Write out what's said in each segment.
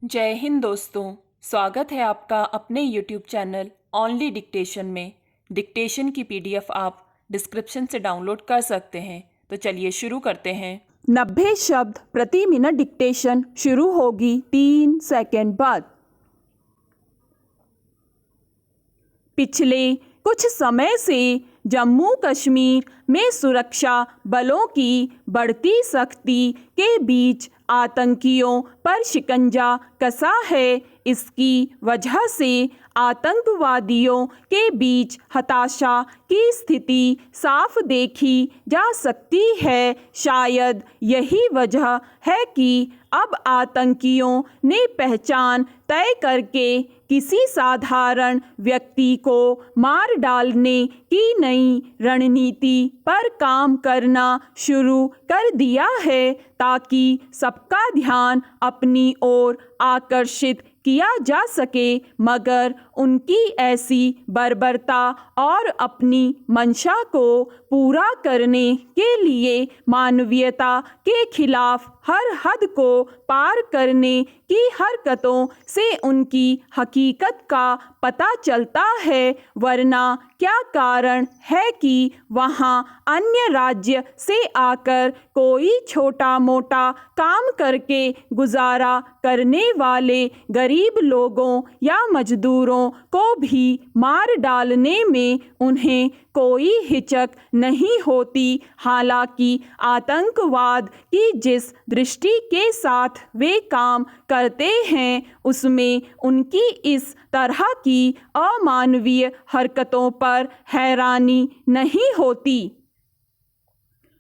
जय हिंद दोस्तों, स्वागत है आपका अपने YouTube चैनल ओनली डिक्टेशन में। डिक्टेशन की PDF आप डिस्क्रिप्शन से डाउनलोड कर सकते हैं। तो चलिए शुरू करते हैं। 90 शब्द प्रति मिनट डिक्टेशन शुरू होगी 3 सेकंड बाद। पिछले कुछ समय से जम्मू कश्मीर में सुरक्षा बलों की बढ़ती सख्ती के बीच आतंकियों पर शिकंजा कसा है। इसकी वजह से आतंकवादियों के बीच हताशा की स्थिति साफ देखी जा सकती है। शायद यही वजह है कि अब आतंकियों ने पहचान तय करके किसी साधारण व्यक्ति को मार डालने की नई रणनीति पर काम करना शुरू कर दिया है, ताकि सबका ध्यान अपनी ओर आकर्षित किया जा सके। मगर उनकी ऐसी बर्बरता और अपनी मंशा को पूरा करने के लिए मानवीयता के खिलाफ हर हद को पार करने की हरकतों से उनकी हकीकत का पता चलता है। वरना क्या कारण है कि वहाँ अन्य राज्य से आकर कोई छोटा मोटा काम करके गुजारा करने वाले गरीब लोगों या मजदूरों को भी मार डालने में उन्हें कोई हिचक नहीं होती। हालांकि आतंकवाद की जिस दृष्टि के साथ वे काम करते हैं, उसमें उनकी इस तरह की अमानवीय हरकतों पर हैरानी नहीं होती।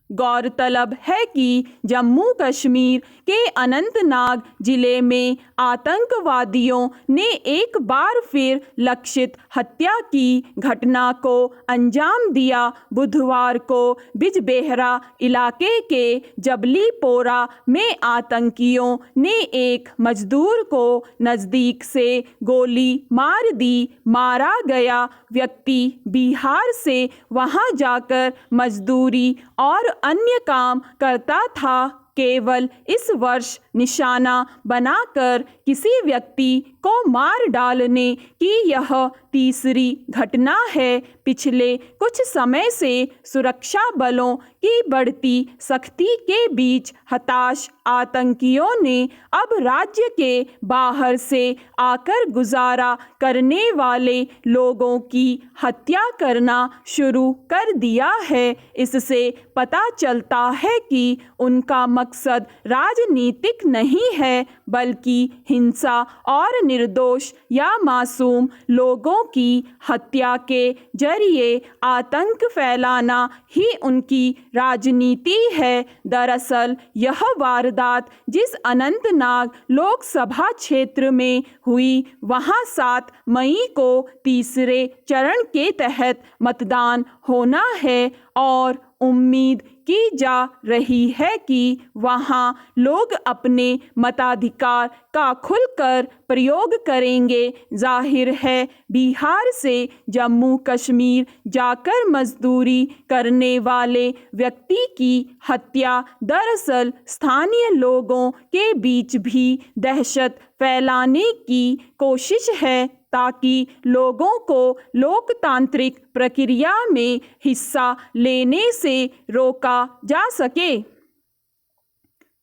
गौरतलब है कि जम्मू कश्मीर के अनंतनाग जिले में आतंकवादियों ने एक बार फिर लक्षित हत्या की घटना को अंजाम दिया। बुधवार को बिजबेहरा इलाके के जबलीपोरा में आतंकियों ने एक मजदूर को नज़दीक से गोली मार दी। मारा गया व्यक्ति बिहार से वहां जाकर मजदूरी और अन्य काम करता था। केवल इस वर्ष निशाना बनाकर किसी व्यक्ति को मार डालने की यह तीसरी घटना है। पिछले कुछ समय से सुरक्षा बलों की बढ़ती सख्ती के बीच हताश आतंकियों ने अब राज्य के बाहर से आकर गुजारा करने वाले लोगों की हत्या करना शुरू कर दिया है। इससे पता चलता है कि उनका मकसद राजनीतिक नहीं है, बल्कि हिंसा और निर्दोष या मासूम लोगों की हत्या के जरिए आतंक फैलाना ही उनकी राजनीति है। दरअसल यह वारदात जिस अनंतनाग लोकसभा क्षेत्र में हुई, वहां 7 मई को तीसरे चरण के तहत मतदान होना है और उम्मीद की जा रही है कि वहां लोग अपने मताधिकार का खुलकर प्रयोग करेंगे। जाहिर है, बिहार से जम्मू कश्मीर जाकर मजदूरी करने वाले व्यक्ति की हत्या दरअसल स्थानीय लोगों के बीच भी दहशत फैलाने की कोशिश है, ताकि लोगों को लोकतांत्रिक प्रक्रिया में हिस्सा लेने से रोका जा सके।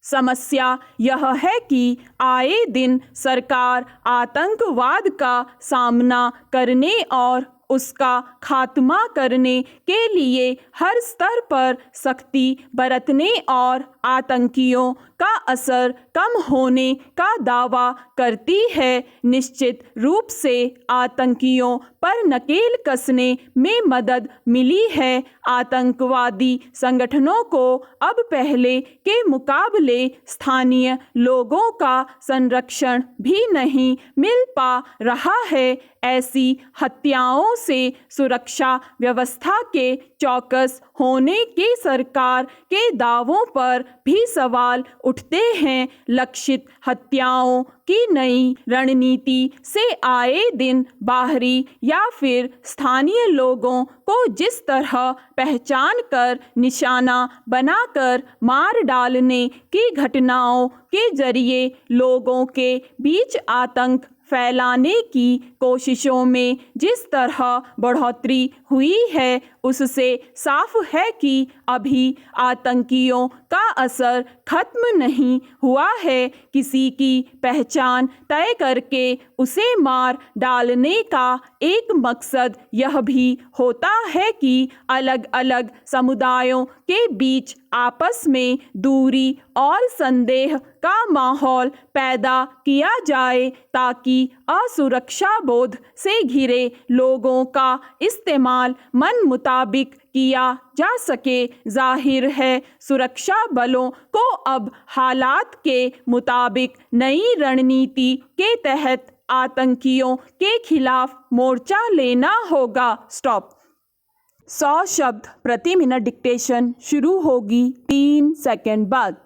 समस्या यह है कि आए दिन सरकार आतंकवाद का सामना करने और उसका खात्मा करने के लिए हर स्तर पर सख्ती बरतने और आतंकियों का असर कम होने का दावा करती है। निश्चित रूप से आतंकियों पर नकेल कसने में मदद मिली है। आतंकवादी संगठनों को अब पहले के मुकाबले स्थानीय लोगों का संरक्षण भी नहीं मिल पा रहा है। ऐसी हत्याओं से सुरक्षा व्यवस्था के चौकस होने के सरकार के दावों पर भी सवाल उठते हैं। लक्षित हत्याओं की नई रणनीति से आए दिन बाहरी या फिर स्थानीय लोगों को जिस तरह पहचान कर निशाना बनाकर मार डालने की घटनाओं के जरिए लोगों के बीच आतंक फैलाने की कोशिशों में जिस तरह बढ़ोतरी हुई है, उससे साफ है कि अभी आतंकियों का असर खत्म नहीं हुआ है। किसी की पहचान तय करके उसे मार डालने का एक मकसद यह भी होता है कि अलग अलग समुदायों के बीच आपस में दूरी और संदेह का माहौल पैदा किया जाए ताकि असुरक्षा बोध से घिरे लोगों का इस्तेमाल मन मुताबिक किया जा सके। जाहिर है सुरक्षा बलों को अब हालात के मुताबिक नई रणनीति के तहत आतंकियों के खिलाफ मोर्चा लेना होगा। स्टॉप। 100 शब्द प्रति मिनट डिक्टेशन शुरू होगी 3 सेकंड बाद।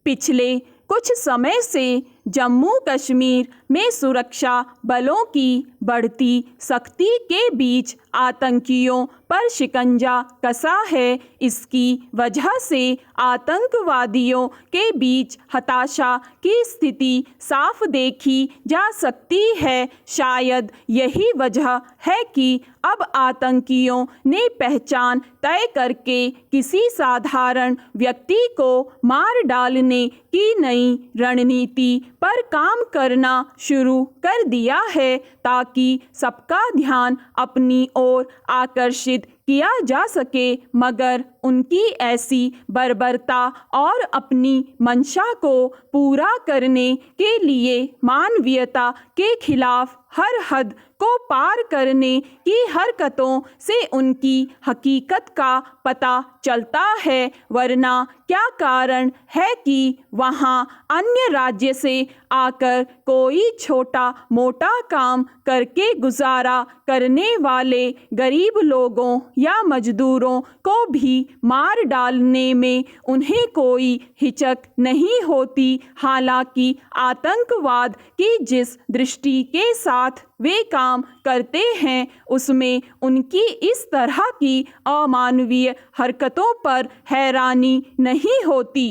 पिछले कुछ समय से जम्मू कश्मीर में सुरक्षा बलों की बढ़ती सख्ती के बीच आतंकियों पर शिकंजा कसा है। इसकी वजह से आतंकवादियों के बीच हताशा की स्थिति साफ देखी जा सकती है। शायद यही वजह है कि अब आतंकियों ने पहचान तय करके किसी साधारण व्यक्ति को मार डालने की नई रणनीति पर काम करना शुरू कर दिया है ताकि सबका ध्यान अपनी ओर आकर्षित किया जा सके। मगर उनकी ऐसी बर्बरता और अपनी मंशा को पूरा करने के लिए मानवीयता के खिलाफ हर हद को पार करने की हरकतों से उनकी हकीकत का पता चलता है। वरना क्या कारण है कि वहाँ अन्य राज्य से आकर कोई छोटा मोटा काम करके गुजारा करने वाले गरीब लोगों या मजदूरों को भी मार डालने में उन्हें कोई हिचक नहीं होती। हालांकि आतंकवाद की जिस दृष्टि के साथ वे काम करते हैं उसमें उनकी इस तरह की अमानवीय हरकतों पर हैरानी नहीं होती।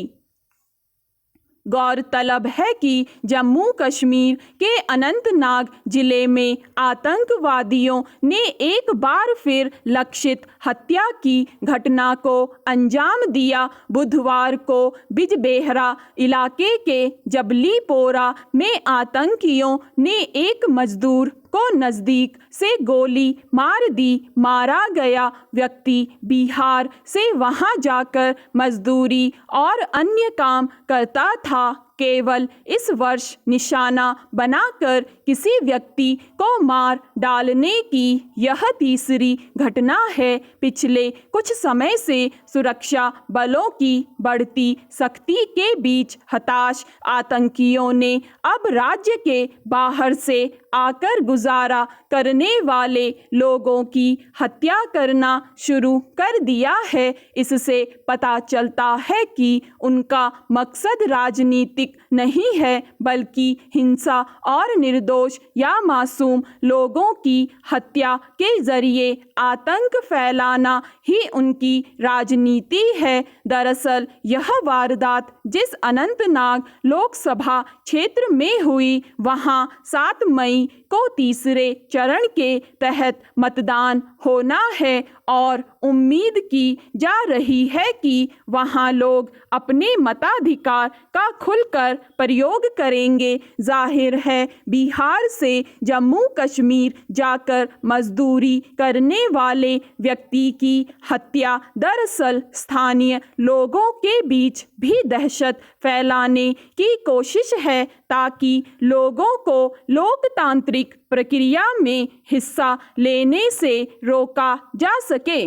गौरतलब है कि जम्मू कश्मीर के अनंतनाग जिले में आतंकवादियों ने एक बार फिर लक्षित हत्या की घटना को अंजाम दिया। बुधवार को बिजबेहरा इलाके के जबलीपोरा में आतंकियों ने एक मजदूर को नज़दीक से गोली मार दी। मारा गया व्यक्ति बिहार से वहां जाकर मजदूरी और अन्य काम करता था। केवल इस वर्ष निशाना बनाकर किसी व्यक्ति को मार डालने की यह तीसरी घटना है। पिछले कुछ समय से सुरक्षा बलों की बढ़ती सख्ती के बीच हताश आतंकियों ने अब राज्य के बाहर से आकर गुजारा करने वाले लोगों की हत्या करना शुरू कर दिया है। इससे पता चलता है कि उनका मकसद राजनीतिक नहीं है बल्कि हिंसा और निर्दोष या मासूम लोगों की हत्या के जरिए आतंक फैलाना ही उनकी राजनीति है। दरअसल यह वारदात जिस अनंतनाग लोकसभा क्षेत्र में हुई वहां 7 मई को तीसरे चरण के तहत मतदान होना है और उम्मीद की जा रही है कि वहां लोग अपने मताधिकार का खुलकर प्रयोग करेंगे। जाहिर है बिहार से जम्मू कश्मीर जाकर मजदूरी करने वाले व्यक्ति की हत्या दरअसल स्थानीय लोगों के बीच भी दहशत फैलाने की कोशिश है ताकि लोगों को लोकतांत्रिक प्रक्रिया में हिस्सा लेने से रोका जा सके।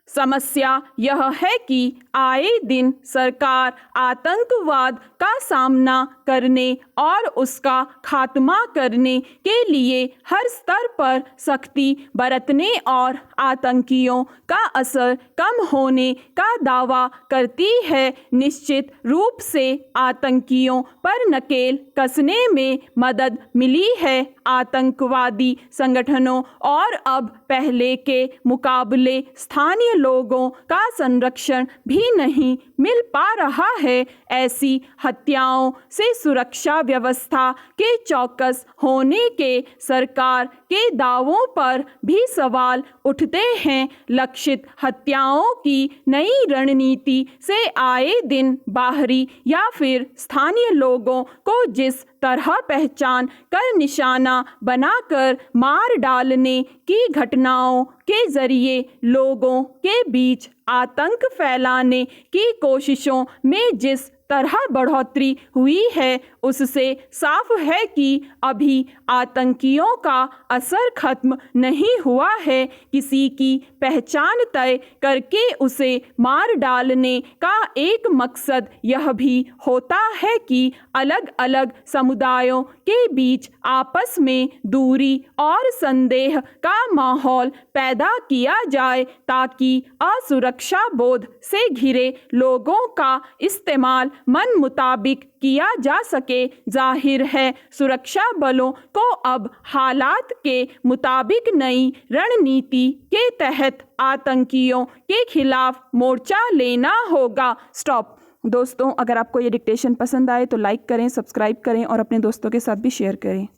समस्या यह है कि आए दिन सरकार आतंकवाद का सामना करने और उसका खात्मा करने के लिए हर स्तर पर सख्ती बरतने और आतंकियों का असर कम होने का दावा करती है। निश्चित रूप से आतंकियों पर नकेल कसने में मदद मिली है। आतंकवादी संगठनों और अब पहले के मुकाबले स्थानीय लोगों का संरक्षण भी नहीं मिल पा रहा है। ऐसी हत्याओं से सुरक्षा व्यवस्था के चौकस होने के सरकार के दावों पर भी सवाल उठते हैं। लक्षित हत्याओं की नई रणनीति से आए दिन बाहरी या फिर स्थानीय लोगों को जिस तरह पहचान कर निशाना बनाकर मार डालने की घटनाओं के जरिए लोगों के बीच आतंक फैलाने की कोशिशों में जिस तरह बढ़ोतरी हुई है, उससे साफ है कि अभी आतंकियों का असर खत्म नहीं हुआ है। किसी की पहचान तय करके उसे मार डालने का एक मकसद यह भी होता है कि अलग अलग समुदायों के बीच आपस में दूरी और संदेह का माहौल पैदा किया जाए ताकि असुरक्षा बोध से घिरे लोगों का इस्तेमाल मन मुताबिक किया जा सके। जाहिर है सुरक्षा बलों को अब हालात के मुताबिक नई रणनीति के तहत आतंकियों के खिलाफ मोर्चा लेना होगा। स्टॉप। दोस्तों, अगर आपको ये डिक्टेशन पसंद आए तो लाइक करें, सब्सक्राइब करें और अपने दोस्तों के साथ भी शेयर करें।